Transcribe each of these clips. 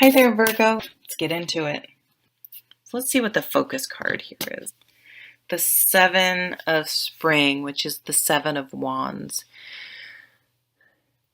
Hi there, Virgo. Let's get into it. So let's see what the focus card here is. The Seven of Spring, which is the Seven of Wands.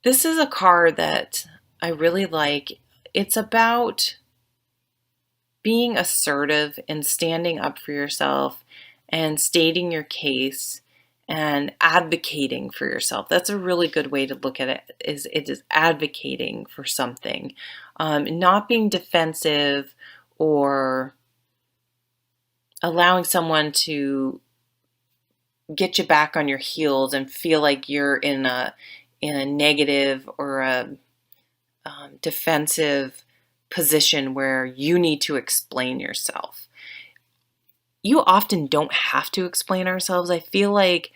This is a card that I really like. It's about being assertive and standing up for yourself and stating your case and advocating for yourself. That's a really good way to look at it, is it is advocating for something. Not being defensive or allowing someone to get you back on your heels and feel like you're in a negative or a defensive position where you need to explain yourself. You often don't have to explain ourselves. I feel like,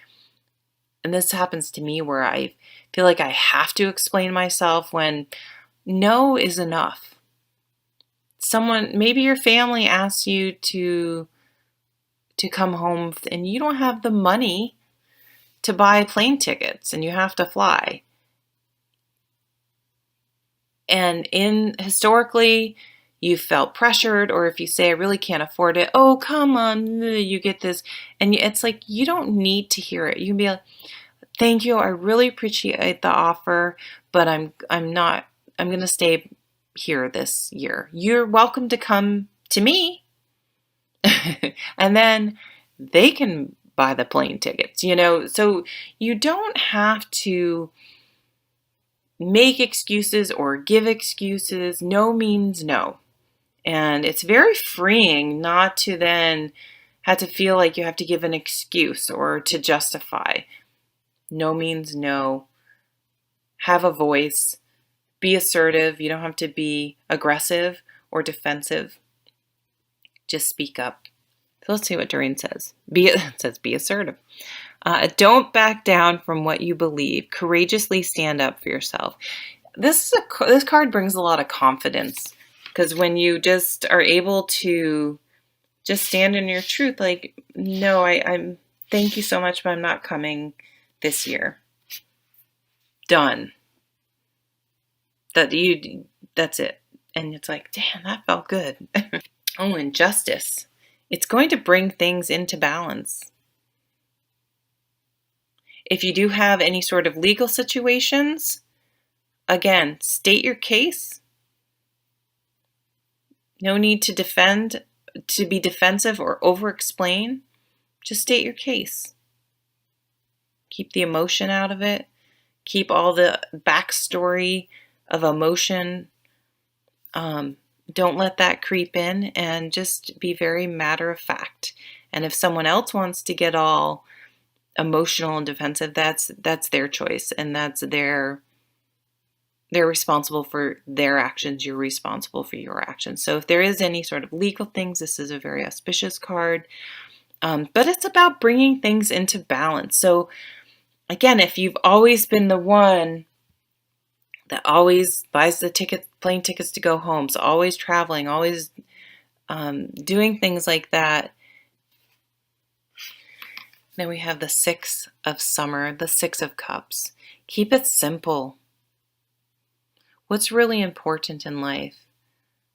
and this happens to me, where I feel like I have to explain myself when no is enough. Someone, maybe your family asks you to come home and you don't have the money to buy plane tickets and you have to fly. And historically, you felt pressured, or if you say, I really can't afford it, oh, come on, you get this. And it's like, you don't need to hear it. You can be like, thank you, I really appreciate the offer, but I'm going to stay here this year. You're welcome to come to me. And then they can buy the plane tickets, so you don't have to make excuses or give excuses. No means no. And it's very freeing not to then have to feel like you have to give an excuse or to justify. No means no. Have a voice. Be assertive. You don't have to be aggressive or defensive. Just speak up. So let's see what Doreen says. It says be assertive. Don't back down from what you believe. Courageously stand up for yourself. This card brings a lot of confidence, because when you just are able to just stand in your truth, like, no, I'm thank you so much, but I'm not coming this year. Done. That's it. And it's like, damn, that felt good. Oh, and justice. It's going to bring things into balance. If you do have any sort of legal situations, again, state your case. No need to be defensive or over-explain. Just state your case. Keep the emotion out of it. Keep all the backstory of emotion. Don't let that creep in, and just be very matter of fact. And if someone else wants to get all emotional and defensive, that's their choice, and they're responsible for their actions. You're responsible for your actions. So if there is any sort of legal things, this is a very auspicious card. But it's about bringing things into balance. So again, if you've always been the one that always buys the plane tickets to go home, so always traveling, always doing things like that. Then we have the Six of Summer, the Six of Cups. Keep it simple. What's really important in life?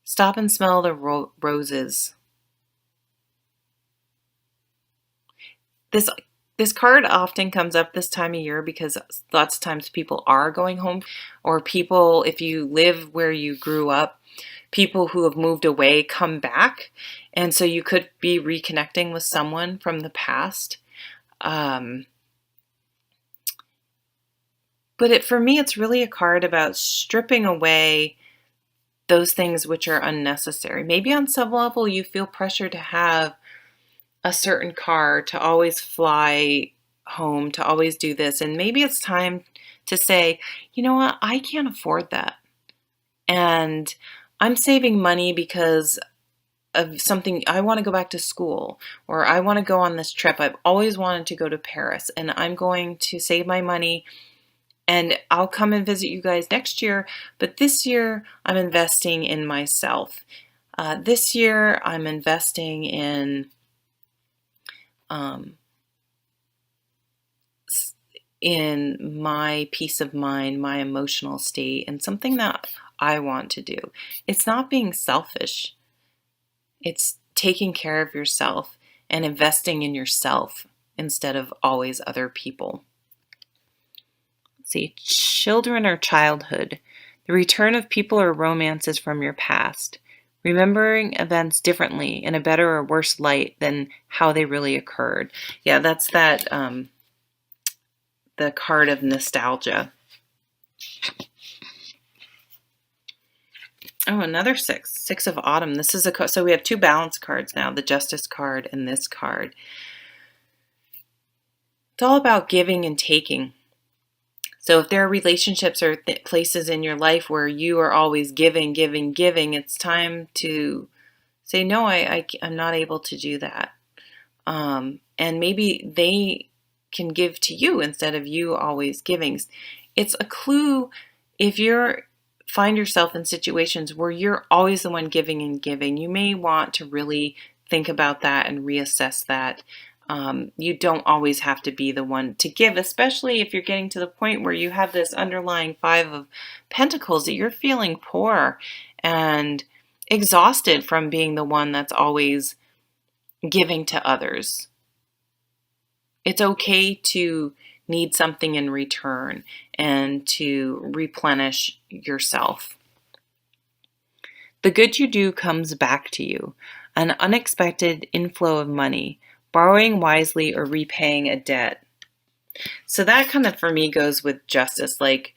Stop and smell the roses. This card often comes up this time of year because lots of times people are going home, or people, if you live where you grew up, people who have moved away come back. And so you could be reconnecting with someone from the past. But for me, it's really a card about stripping away those things which are unnecessary. Maybe on some level you feel pressure to have a certain car, to always fly home, to always do this. And maybe it's time to say, you know what, I can't afford that. And I'm saving money because of something. I want to go back to school, or I want to go on this trip. I've always wanted to go to Paris, and I'm going to save my money, and I'll come and visit you guys next year. But this year I'm investing in myself. This year I'm investing in my peace of mind, my emotional state, and something that I want to do. It's not being selfish. It's taking care of yourself and investing in yourself instead of always other people. Let's see, children or childhood. The return of people or romances from your past. Remembering events differently in a better or worse light than how they really occurred. Yeah, that's that, the card of nostalgia. Oh, another six. Six of autumn. This is so we have two balance cards now, the justice card and this card. It's all about giving and taking. So if there are relationships or places in your life where you are always giving, giving, giving, it's time to say, no, I'm not able to do that. And maybe they can give to you instead of you always giving. It's a clue if you find yourself in situations where you're always the one giving and giving. You may want to really think about that and reassess that. You don't always have to be the one to give, especially if you're getting to the point where you have this underlying Five of Pentacles that you're feeling poor and exhausted from being the one that's always giving to others. It's okay to need something in return and to replenish yourself. The good you do comes back to you, an unexpected inflow of money, borrowing wisely or repaying a debt. So that kind of for me goes with justice, like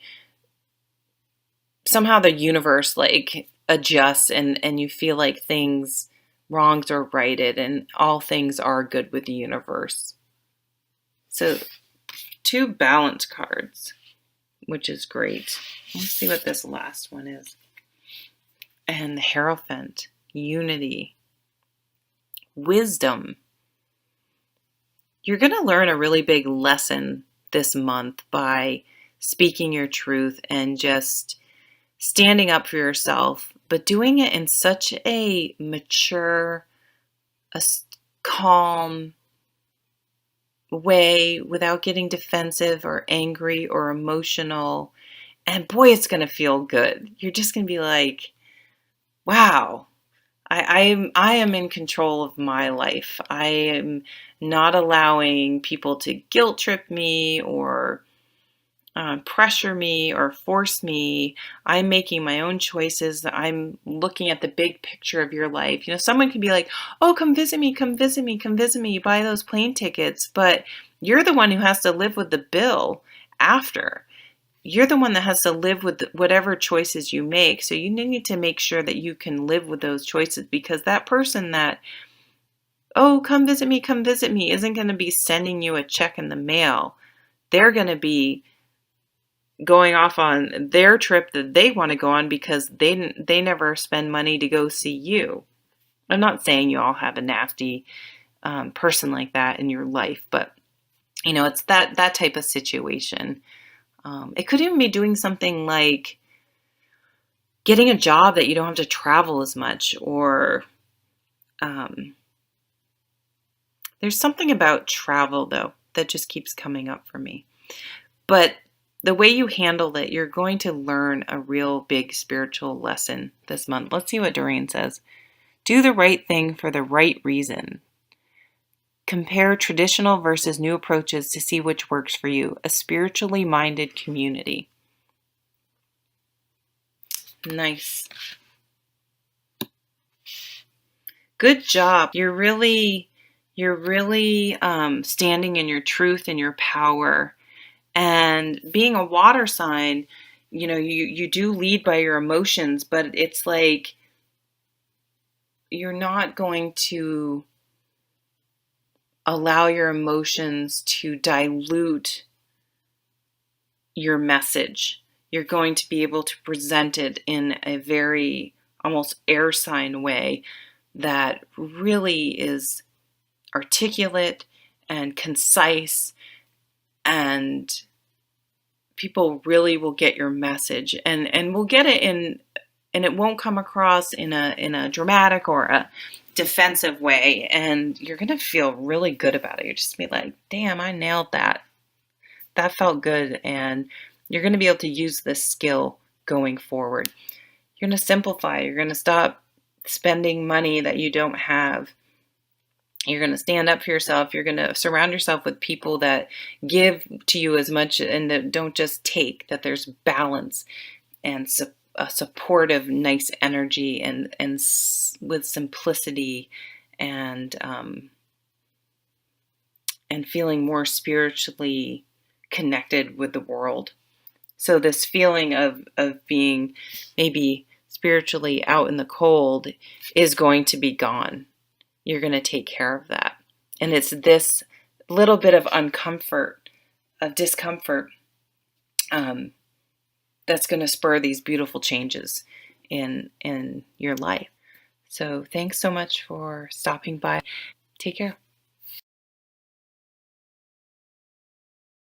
somehow the universe like adjusts and you feel like things wrongs are righted and all things are good with the universe. So two balance cards, which is great. Let's see what this last one is. And the Hierophant, unity, wisdom. You're going to learn a really big lesson this month by speaking your truth and just standing up for yourself, but doing it in such a mature, calm way without getting defensive or angry or emotional. And boy, it's going to feel good. You're just going to be like, wow, I am in control of my life. I am not allowing people to guilt trip me or pressure me or force me. I'm making my own choices. I'm looking at the big picture of your life. You know, someone can be like, oh, come visit me, come visit me, come visit me, buy those plane tickets. But you're the one who has to live with the bill after. You're the one that has to live with whatever choices you make. So you need to make sure that you can live with those choices, because that person that, oh, come visit me, isn't going to be sending you a check in the mail. They're going to be going off on their trip that they want to go on because they never spend money to go see you. I'm not saying you all have a nasty person like that in your life, but you know, it's that type of situation. It could even be doing something like getting a job that you don't have to travel as much, or there's something about travel though that just keeps coming up for me. But the way you handle it, you're going to learn a real big spiritual lesson this month. Let's see what Dorian says. Do the right thing for the right reason. Compare traditional versus new approaches to see which works for you. A spiritually minded community. Nice. Good job. You're really standing in your truth and your power. And being a water sign, you know, you do lead by your emotions, but it's like you're not going to allow your emotions to dilute your message. You're going to be able to present it in a very almost air sign way that really is articulate and concise, and people really will get your message and will get it in, and it won't come across in a dramatic or a defensive way, and you're going to feel really good about it. You're just be like, damn, I nailed that. That felt good, and you're going to be able to use this skill going forward. You're going to simplify. You're going to stop spending money that you don't have. You're going to stand up for yourself. You're going to surround yourself with people that give to you as much and that don't just take, that there's balance and a supportive, nice energy and with simplicity and feeling more spiritually connected with the world. So this feeling of being maybe spiritually out in the cold is going to be gone. You're going to take care of that. And it's this little bit of discomfort, that's going to spur these beautiful changes in your life. So thanks so much for stopping by. Take care.